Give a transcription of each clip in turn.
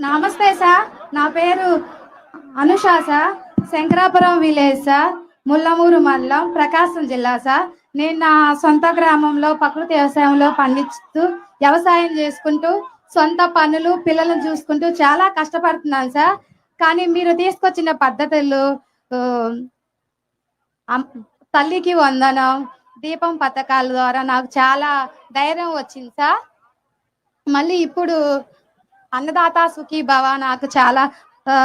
నమస్తే సార్, నా పేరు Anusha sir. Shankarapuram village sir, Mullamuru మండలం, ప్రకాశం జిల్లా సార్. నేను నా సొంత గ్రామంలో ప్రకృతి వ్యవసాయంలో పండిస్తూ వ్యవసాయం చేసుకుంటూ సొంత పనులు పిల్లలను చూసుకుంటూ చాలా కష్టపడుతున్నాను సార్. కానీ మీరు తీసుకొచ్చిన పద్ధతులు, ఆ, తల్లికి వందనం, దీపం పథకాల ద్వారా నాకు చాలా ధైర్యం వచ్చింది సార్. మళ్ళీ ఇప్పుడు అన్నదాత సుఖీ భవ నాకు చాలా ఆ,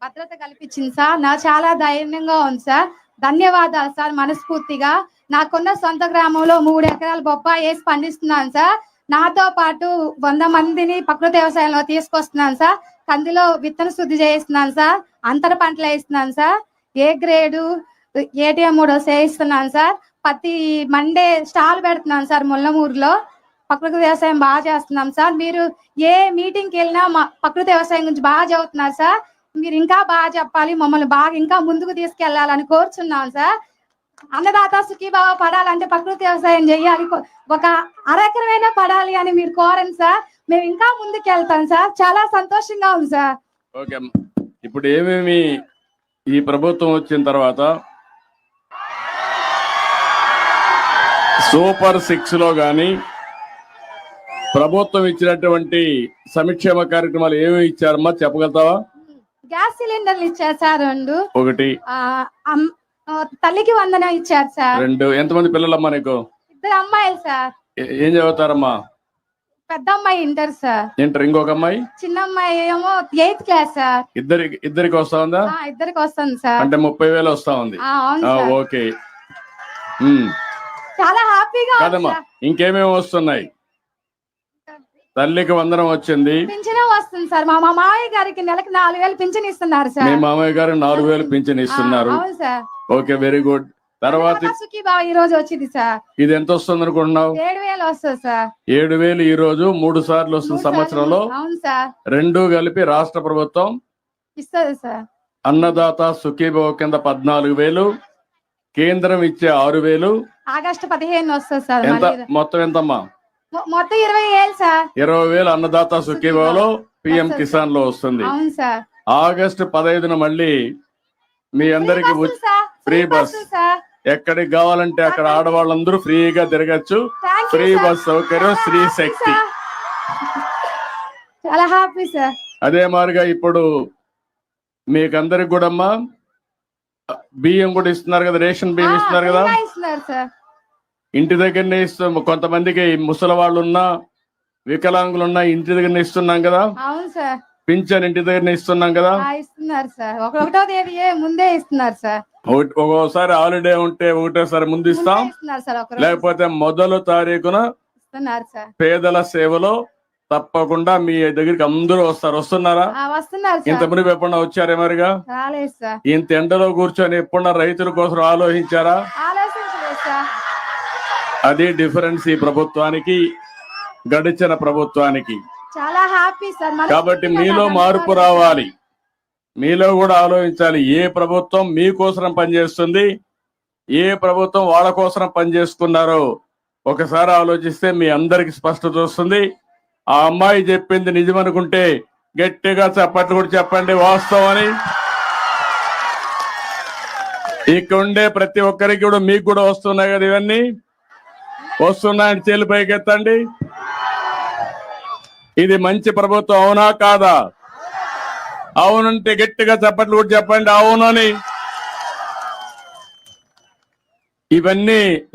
భద్రత కల్పించింది సార్. నాకు చాలా ధైర్యంగా ఉంది సార్. ధన్యవాదాలు సార్ మనస్ఫూర్తిగా. నాకున్న సొంత గ్రామంలో 3 ఎకరాల బొప్పాయి వేసి పండిస్తున్నాను సార్. నాతో పాటు 100 మందిని ప్రకృతి వ్యవసాయంలో తీసుకొస్తున్నాను సార్. కందిలో విత్తన శుద్ధి చేయిస్తున్నాను సార్. అంతర పంటలు వేస్తున్నాను సార్. ఏ గ్రేడు ఏటీఎం 3 చేయిస్తున్నాను సార్. ప్రతి మండే స్టాల్ పెడుతున్నాను సార్. ముల్లమూరులో ప్రకృతి వ్యవసాయం బాగా చేస్తున్నాం సార్. మీరు ఏ మీటింగ్కి వెళ్ళినా మా ప్రకృతి వ్యవసాయం గురించి బాగా చదువుతున్నారు సార్. మీరు ఇంకా బాగా చెప్పాలి, మమ్మల్ని బాగా ఇంకా ముందుకు తీసుకెళ్లాలని కోరుచున్నాం సార్. అన్నదాత సుఖీభావ పడాలంటే ప్రకృతి వ్యవసాయం చేయాలి, ఒక అరెకరమైనా పడాలి అని మీరు కోరండి సార్. మేము ఇంకా ముందుకు వెళ్తాం సార్. చాలా సంతోషంగా ఉంది సార్. ఓకే, ఇప్పుడు ఏమేమి ఈ ప్రభుత్వం వచ్చిన తర్వాత సూపర్ 6 లో గాని ప్రభుత్వం ఇచ్చినటువంటి సంక్షేమ కార్యక్రమాలు ఏమేమి ఇచ్చారమ్మా చెప్పగలుగుతావా? గ్యాస్ సిలిండర్లు ఇచ్చారు సార్ 2. ఒకటి తల్లికి వందనం ఇచ్చారు సార్. 2. ఎంతమంది పిల్లలమ్మా నీకు? 2 అమ్మాయిలు సార్. ఏం చదువుతారమ్మా? పెద్ద అమ్మాయి ఇంటర్ సార్. ఇంటర్. ఇంకొక అమ్మాయి? చిన్న అమ్మాయి ఏమో 8th క్లాస్ సార్. ఇద్దరికి వస్తా ఉందా? ఇద్దరికి వస్తుంది సార్. అంటే 30,000 వస్తా ఉంది. ఓకే, చాలా హ్యాపీగా కాదమ్మా. ఇంకేమేమి వస్తున్నాయి? తల్లికి వందనం వచ్చింది, పింఛన్ వస్తుంది సార్. మా మామయ్య గారికి నెలకు 4,000 పింఛన్ ఇస్తున్నారు సార్. మీ మామయ్య గారు 4,000 పింఛన్ ఇస్తున్నారు. అవును సార్. Okay, very good. తర్వాత ఈ రోజు వచ్చింది సార్. ఇది ఎంత వస్తుంది అనుకుంటున్నావు? 7,000 వస్తుంది సార్. 7,000 ఈ రోజు 3 సార్లు వస్తుంది సంవత్సరంలో. అవును సార్. 2 కలిపి రాష్ట్ర ప్రభుత్వం ఇస్తుంది సార్. అన్నదాత సుఖీభవ కింద 14,000, కేంద్రం ఇచ్చే 6,000. ఆగస్టు 15 వస్తుంది సార్. ఎంత మొత్తం? ఎంతమ్మా? మొత్తం 20,000 సార్. 20,000 అన్నదాత సుఖీభవలో పిఎం కిసాన్ లో వస్తుంది. అవును సార్. ఆగస్టు 15 మళ్ళీ మీ అందరికి ఫ్రీ బస్. ఎక్కడికి కావాలంటే అక్కడ ఆడవాళ్ళందరూ ఫ్రీగా తిరగచ్చు. ఫ్రీ బస్ సౌకర్యం, స్త్రీ శక్తి. చాలా హ్యాపీ సార్. అదే మాదిరిగా ఇప్పుడు మీకందరికి కూడా అమ్మా బియ్యం కూడా ఇస్తున్నారు కదా, రేషన్ బియ్యం ఇస్తున్నారు కదా. ఇంటి దగ్గరనే ఇస్తాం. కొంతమందికి ముసలి వాళ్ళు ఉన్నా, వికలాంగులున్నా ఇంటి దగ్గరనే ఇస్తున్నాం కదా. అవును సార్. పింఛన్ ఇంటి దగ్గరనే ఇస్తున్నాం కదా. ఇస్తున్నారు సార్. 1వ తేదీ ముందే ఇస్తున్నారు సార్. ఒక్కోసారి హాలిడే ఉంటే ఒకటేసారి ముందు ఇస్తాం, లేకపోతే మొదలు తారీఖున పేదల సేవలో తప్పకుండా మీ దగ్గరికి అందరూ వస్తారు. వస్తున్నారా? ఇంత ముందు ఎప్పుడన్నా వచ్చారే మరిగా? ఇంత ఎండలో కూర్చొని ఎప్పుడన్నా రైతుల కోసం ఆలోచించారా? అది డిఫరెన్స్ ఈ ప్రభుత్వానికి, గడిచిన ప్రభుత్వానికి. చాలా హ్యాపీ సార్. కాబట్టి మీలో మార్పు రావాలి, మీలో కూడా ఆలోచించాలి. ఏ ప్రభుత్వం మీకోసం పనిచేస్తుంది, ఏ ప్రభుత్వం వాళ్ళ కోసం పనిచేస్తున్నారో ఒకసారి ఆలోచిస్తే మీ అందరికి స్పష్టత వస్తుంది. ఆ అమ్మాయి చెప్పింది నిజమనుకుంటే గట్టిగా చప్పట్లు కూడా చెప్పండి వాస్తవం అని. ఇక్కడ ఉండే ప్రతి ఒక్కరికి కూడా మీకు కూడా వస్తున్నాయి కదా, ఇవన్నీ వస్తున్నాయని చేలు పైకెత్తండి. ఇది మంచి ప్రభుత్వం అవునా కాదా? అవునంటే గట్టిగా చప్పట్లు కూడా చెప్పండి అవునని. ఇవన్నీ